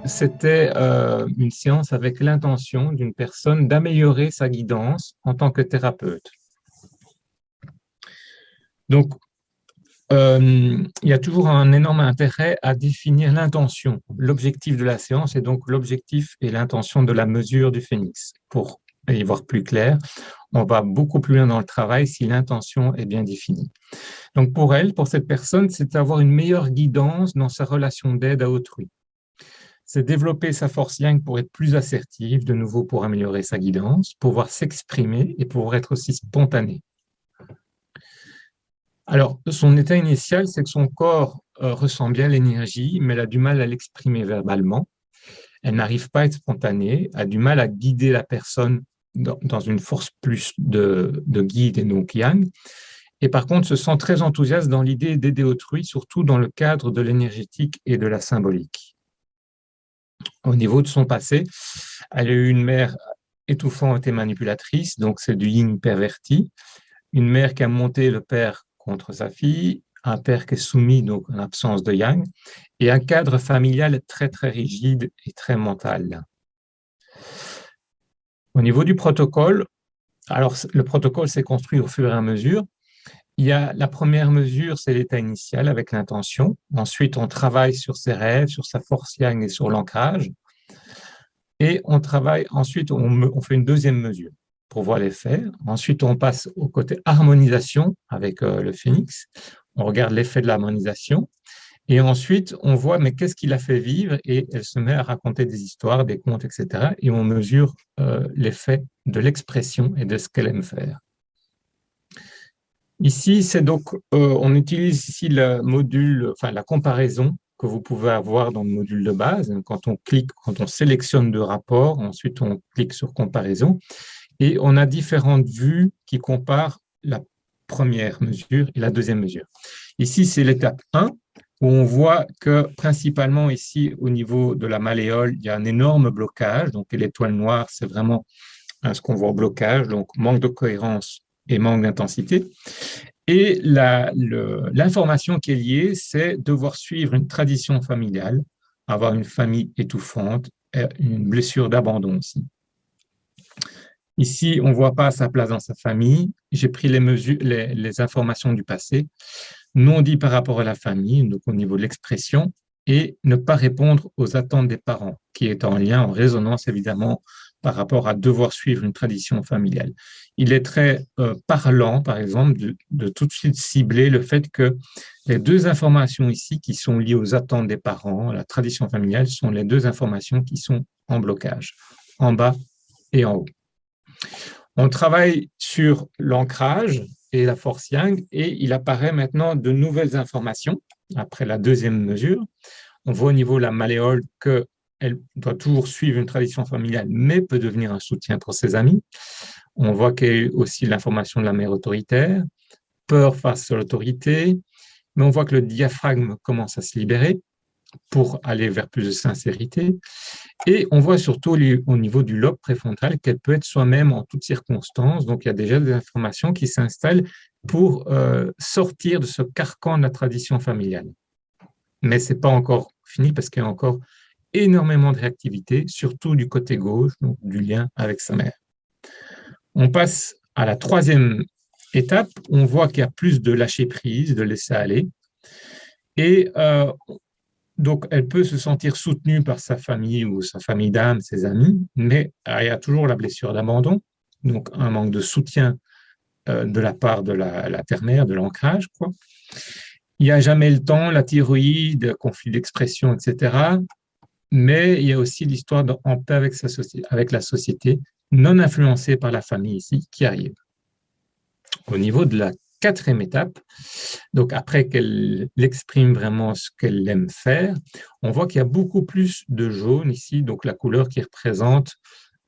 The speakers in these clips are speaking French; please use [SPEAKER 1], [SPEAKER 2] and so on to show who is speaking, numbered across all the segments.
[SPEAKER 1] c'était une séance avec l'intention d'une personne d'améliorer sa guidance en tant que thérapeute. Donc, il y a toujours un énorme intérêt à définir l'intention, l'objectif de la séance et donc l'objectif et l'intention de la mesure du phénix. Pour y voir plus clair, on va beaucoup plus loin dans le travail si l'intention est bien définie. Donc pour elle, pour cette personne, c'est d'avoir une meilleure guidance dans sa relation d'aide à autrui. C'est développer sa force yang pour être plus assertive, de nouveau pour améliorer sa guidance, pouvoir s'exprimer et pouvoir être aussi spontané. Alors, son état initial, c'est que son corps ressent bien l'énergie, mais elle a du mal à l'exprimer verbalement. Elle n'arrive pas à être spontanée, a du mal à guider la personne dans une force plus de guide et donc yang. Et par contre, se sent très enthousiaste dans l'idée d'aider autrui, surtout dans le cadre de l'énergétique et de la symbolique. Au niveau de son passé, elle a eu une mère étouffante et manipulatrice, donc c'est du yin perverti, une mère qui a monté le père contre sa fille, un père qui est soumis, donc en absence de yang, et un cadre familial très très rigide et très mental. Au niveau du protocole, alors le protocole s'est construit au fur et à mesure. Il y a la première mesure, c'est l'état initial avec l'intention. Ensuite, on travaille sur ses rêves, sur sa force yang et sur l'ancrage. Et on travaille, ensuite, on fait une deuxième mesure pour voir l'effet. Ensuite, on passe au côté harmonisation avec le phénix. On regarde l'effet de l'harmonisation. Et ensuite, on voit, mais qu'est-ce qui l'a fait vivre? Et elle se met à raconter des histoires, des contes, etc. Et on mesure l'effet de l'expression et de ce qu'elle aime faire. Ici, c'est donc, on utilise ici le module, enfin la comparaison que vous pouvez avoir dans le module de base. Quand on clique, quand on sélectionne deux rapports, ensuite on clique sur comparaison et on a différentes vues qui comparent la première mesure et la deuxième mesure. Ici, c'est l'étape 1 où on voit que principalement ici, au niveau de la malléole, il y a un énorme blocage. Donc, l'étoile noire, c'est vraiment ce qu'on voit au blocage, donc manque de cohérence et manque d'intensité. Et l'information qui est liée, c'est devoir suivre une tradition familiale, avoir une famille étouffante, une blessure d'abandon aussi. Ici, on ne voit pas sa place dans sa famille. J'ai pris les informations du passé, non dit par rapport à la famille, donc au niveau de l'expression, et ne pas répondre aux attentes des parents, qui est en lien, en résonance évidemment, par rapport à devoir suivre une tradition familiale. Il est très parlant, par exemple, de tout de suite cibler le fait que les deux informations ici qui sont liées aux attentes des parents, la tradition familiale, sont les deux informations qui sont en blocage, en bas et en haut. On travaille sur l'ancrage et la force yang et il apparaît maintenant de nouvelles informations après la deuxième mesure. On voit au niveau de la malléole qu'elle doit toujours suivre une tradition familiale, mais peut devenir un soutien pour ses amis. On voit qu'il y a aussi l'information de la mère autoritaire, peur face à l'autorité, mais on voit que le diaphragme commence à se libérer pour aller vers plus de sincérité. Et on voit surtout au niveau du lobe préfrontal qu'elle peut être soi-même en toutes circonstances. Donc, il y a déjà des informations qui s'installent pour sortir de ce carcan de la tradition familiale. Mais ce n'est pas encore fini parce qu'il y a encore énormément de réactivité, surtout du côté gauche, donc du lien avec sa mère. On passe à la troisième étape. On voit qu'il y a plus de lâcher prise, de laisser aller. Et donc, elle peut se sentir soutenue par sa famille ou sa famille d'âme, ses amis, mais il y a toujours la blessure d'abandon, donc un manque de soutien de la part de la terre-mère, de l'ancrage, quoi. Il n'y a jamais le temps, la thyroïde, conflit d'expression, etc. Mais il y a aussi l'histoire en paix avec la société, non influencée par la famille ici, qui arrive. Au niveau de la quatrième étape, donc après qu'elle exprime vraiment ce qu'elle aime faire, on voit qu'il y a beaucoup plus de jaune ici, donc la couleur qui représente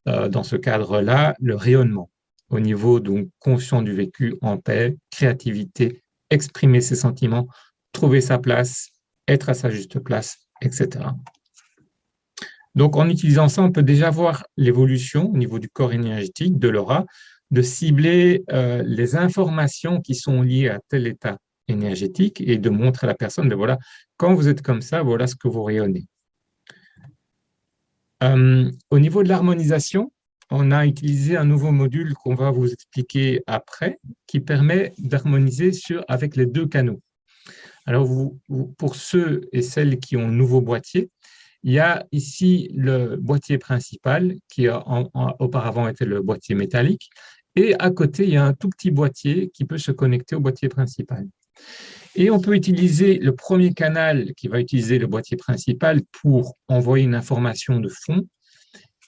[SPEAKER 1] dans ce cadre-là le rayonnement. Au niveau donc conscient du vécu, en paix, créativité, exprimer ses sentiments, trouver sa place, être à sa juste place, etc. Donc en utilisant ça, on peut déjà voir l'évolution au niveau du corps énergétique, de l'aura, de cibler les informations qui sont liées à tel état énergétique et de montrer à la personne, ben voilà, quand vous êtes comme ça, voilà ce que vous rayonnez. Au niveau de l'harmonisation, on a utilisé un nouveau module qu'on va vous expliquer après, qui permet d'harmoniser avec les deux canaux. Alors, pour ceux et celles qui ont un nouveau boîtier, il y a ici le boîtier principal qui auparavant était le boîtier métallique. Et à côté, il y a un tout petit boîtier qui peut se connecter au boîtier principal. Et on peut utiliser le premier canal qui va utiliser le boîtier principal pour envoyer une information de fond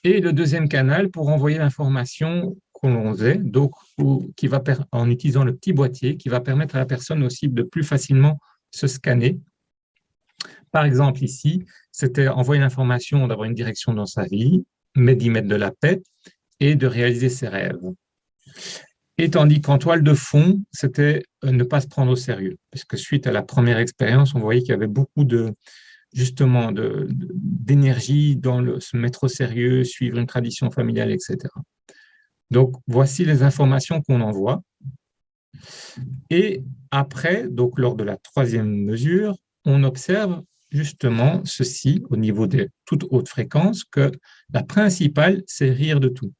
[SPEAKER 1] et le deuxième canal pour envoyer l'information qu'on l'on faisait, donc en utilisant le petit boîtier qui va permettre à la personne aussi de plus facilement se scanner. Par exemple, ici, c'était envoyer l'information d'avoir une direction dans sa vie, mais d'y mettre de la paix et de réaliser ses rêves. Et tandis qu'en toile de fond, c'était ne pas se prendre au sérieux, parce que suite à la première expérience, on voyait qu'il y avait beaucoup d'énergie dans se mettre au sérieux, suivre une tradition familiale, etc. Donc, voici les informations qu'on envoie. Et après, donc lors de la troisième mesure, on observe justement ceci au niveau des toutes hautes fréquences, que la principale, c'est rire de tout.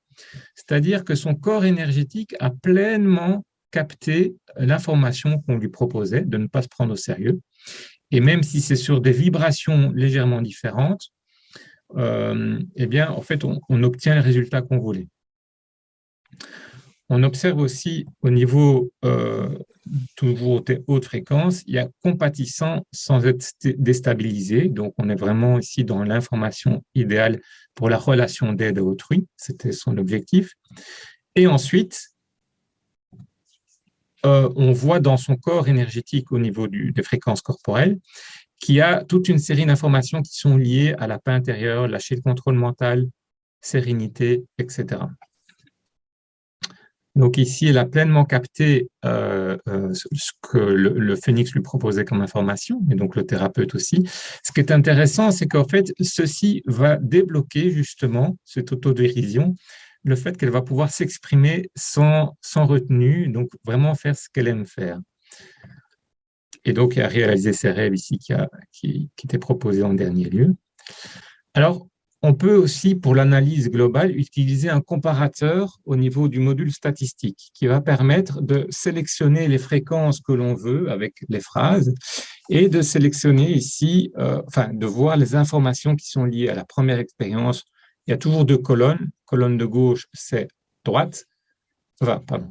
[SPEAKER 1] C'est-à-dire que son corps énergétique a pleinement capté l'information qu'on lui proposait, de ne pas se prendre au sérieux. Et même si c'est sur des vibrations légèrement différentes, eh bien, en fait, on obtient le résultat qu'on voulait. On observe aussi au niveau toujours des hautes fréquences, il y a compatissant sans être déstabilisé. Donc, on est vraiment ici dans l'information idéale pour la relation d'aide à autrui. C'était son objectif. Et ensuite, on voit dans son corps énergétique au niveau des fréquences corporelles qu'il y a toute une série d'informations qui sont liées à la paix intérieure, lâcher le contrôle mental, sérénité, etc. Donc ici, elle a pleinement capté ce que le phénix lui proposait comme information, et donc le thérapeute aussi. Ce qui est intéressant, c'est qu'en fait, ceci va débloquer justement cette autodérision, le fait qu'elle va pouvoir s'exprimer sans retenue, donc vraiment faire ce qu'elle aime faire. Et donc, elle a réalisé ses rêves ici qui étaient proposés en dernier lieu. Alors, on peut aussi, pour l'analyse globale, utiliser un comparateur au niveau du module statistique qui va permettre de sélectionner les fréquences que l'on veut avec les phrases et de sélectionner ici, de voir les informations qui sont liées à la première expérience. Il y a toujours deux colonnes. Colonne de gauche, c'est droite.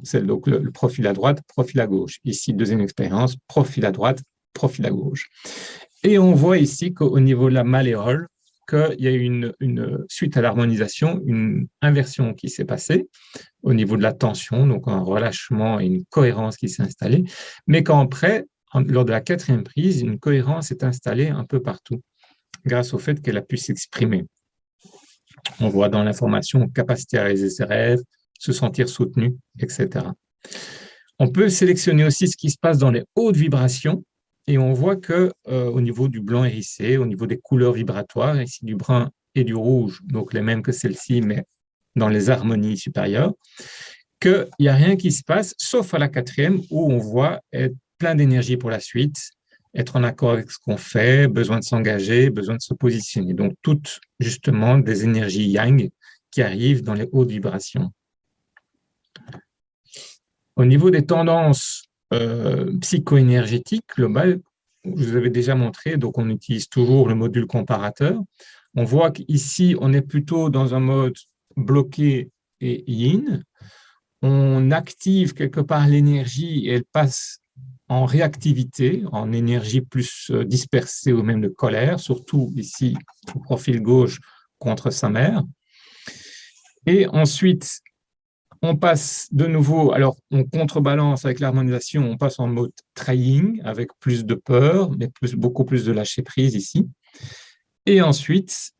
[SPEAKER 1] C'est donc le profil à droite, profil à gauche. Ici, deuxième expérience, profil à droite, profil à gauche. Et on voit ici qu'au niveau de la malléole, qu'il y a une suite à l'harmonisation, une inversion qui s'est passée au niveau de la tension, donc un relâchement et une cohérence qui s'est installée, mais qu'après, lors de la quatrième prise, une cohérence est installée un peu partout, grâce au fait qu'elle a pu s'exprimer. On voit dans l'information capacité à réaliser ses rêves, se sentir soutenu, etc. On peut sélectionner aussi ce qui se passe dans les hautes vibrations, et on voit que au niveau du blanc hérissé, au niveau des couleurs vibratoires, ici du brun et du rouge, donc les mêmes que celle-ci, mais dans les harmonies supérieures, qu'il n'y a rien qui se passe, sauf à la quatrième, où on voit être plein d'énergie pour la suite, être en accord avec ce qu'on fait, besoin de s'engager, besoin de se positionner. Donc, toutes, justement, des énergies yang qui arrivent dans les hautes vibrations. Au niveau des tendances psycho-énergétiques globales, je vous avais déjà montré, donc on utilise toujours le module comparateur. On voit qu'ici, on est plutôt dans un mode bloqué et yin. On active quelque part l'énergie et elle passe en réactivité, en énergie plus dispersée ou même de colère, surtout ici au profil gauche contre sa mère. Et ensuite, on passe de nouveau, alors on contrebalance avec l'harmonisation, on passe en mode trying avec plus de peur, mais beaucoup plus de lâcher prise ici. Et ensuite,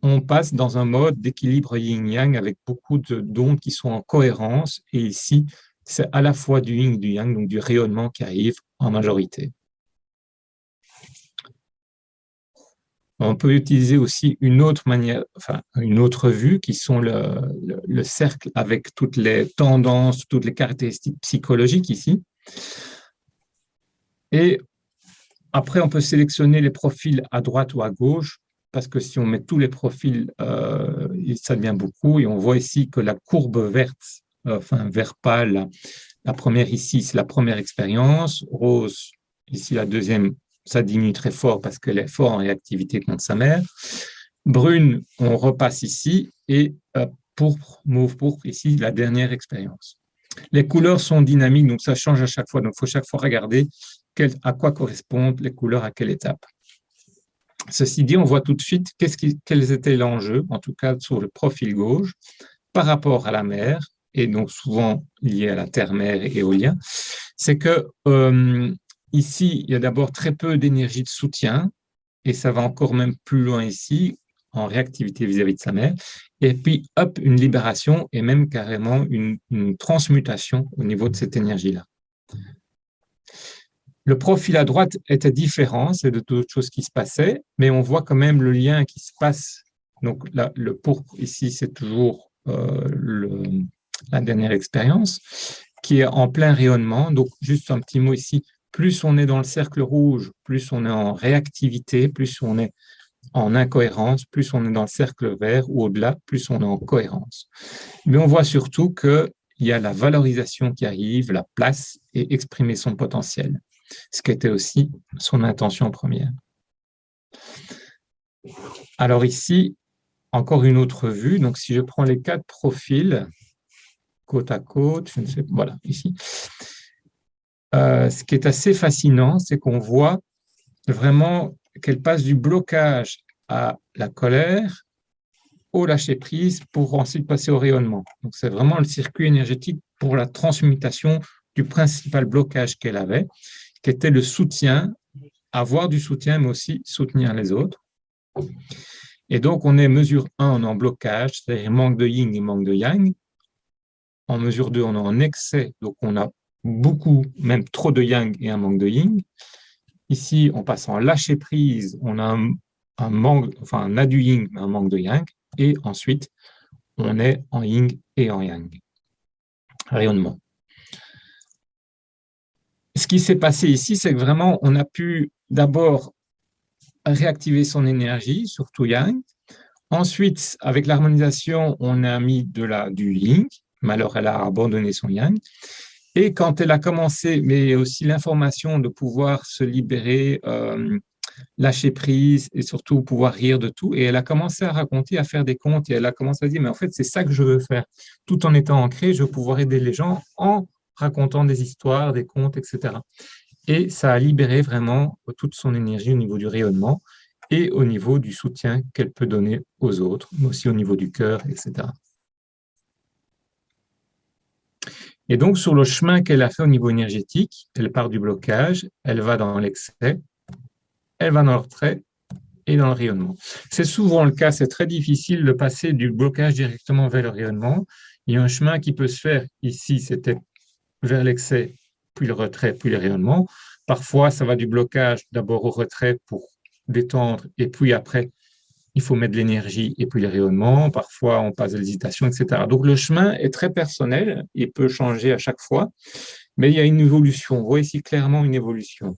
[SPEAKER 1] on passe dans un mode d'équilibre yin-yang avec beaucoup d'ondes qui sont en cohérence. Et ici, c'est à la fois du yin et du yang, donc du rayonnement qui arrive en majorité. On peut utiliser aussi une autre manière, une autre vue qui sont le cercle avec toutes les tendances, toutes les caractéristiques psychologiques ici. Et après, on peut sélectionner les profils à droite ou à gauche parce que si on met tous les profils, ça devient beaucoup. Et on voit ici que la courbe verte, enfin vert pâle, la première ici, c'est la première expérience. Rose, ici la deuxième, ça diminue très fort parce qu'elle est fort en réactivité contre sa mère. Brune, on repasse ici. Et pourpre, mauve pourpre, ici, la dernière expérience. Les couleurs sont dynamiques, donc ça change à chaque fois. Donc, il faut chaque fois regarder à quoi correspondent les couleurs à quelle étape. Ceci dit, on voit tout de suite quels étaient l'enjeu, en tout cas sur le profil gauche, par rapport à la mer, et donc souvent lié à la terre-mer et éolien. C'est que ici, il y a d'abord très peu d'énergie de soutien, et ça va encore même plus loin ici, en réactivité vis-à-vis de sa mère. Et puis, hop, une libération et même carrément une transmutation au niveau de cette énergie-là. Le profil à droite était différent, c'est de d'autres choses qui se passaient, mais on voit quand même le lien qui se passe. Donc, là, le pourpre ici, c'est toujours la dernière expérience, qui est en plein rayonnement. Donc, juste un petit mot ici, plus on est dans le cercle rouge, plus on est en réactivité, plus on est en incohérence, plus on est dans le cercle vert ou au-delà, plus on est en cohérence. Mais on voit surtout qu'il y a la valorisation qui arrive, la place et exprimer son potentiel, ce qui était aussi son intention première. Alors ici, encore une autre vue. Donc si je prends les 4 profils côte à côte, je ne sais pas, voilà, ici. Ce qui est assez fascinant, c'est qu'on voit vraiment qu'elle passe du blocage à la colère, au lâcher-prise pour ensuite passer au rayonnement. Donc, c'est vraiment le circuit énergétique pour la transmutation du principal blocage qu'elle avait, qui était le soutien, avoir du soutien, mais aussi soutenir les autres. Et donc, on est mesure 1, on est en blocage, c'est-à-dire manque de yin et manque de yang. En mesure 2, on est en excès, donc on a beaucoup, même trop de yang et un manque de yin. Ici, on passe en lâcher-prise, on a un manque, enfin, on a du yin, mais un manque de yang. Et ensuite, on est en yin et en yang. Rayonnement. Ce qui s'est passé ici, c'est que vraiment, on a pu d'abord réactiver son énergie, surtout yang. Ensuite, avec l'harmonisation, on a mis du yin, mais alors elle a abandonné son yang. Et quand elle a commencé, mais aussi l'information de pouvoir se libérer, lâcher prise et surtout pouvoir rire de tout. Et elle a commencé à raconter, à faire des contes et elle a commencé à dire, mais en fait, c'est ça que je veux faire. Tout en étant ancré, je veux pouvoir aider les gens en racontant des histoires, des contes, etc. Et ça a libéré vraiment toute son énergie au niveau du rayonnement et au niveau du soutien qu'elle peut donner aux autres, mais aussi au niveau du cœur, etc. Et donc, sur le chemin qu'elle a fait au niveau énergétique, elle part du blocage, elle va dans l'excès, elle va dans le retrait et dans le rayonnement. C'est souvent le cas, c'est très difficile de passer du blocage directement vers le rayonnement. Il y a un chemin qui peut se faire ici, c'était vers l'excès, puis le retrait, puis le rayonnement. Parfois, ça va du blocage d'abord au retrait pour détendre, et puis après, il faut mettre de l'énergie et puis le rayonnement. Parfois, on passe de l'hésitation, etc. Donc, le chemin est très personnel, il peut changer à chaque fois, mais il y a une évolution. On voit ici clairement une évolution.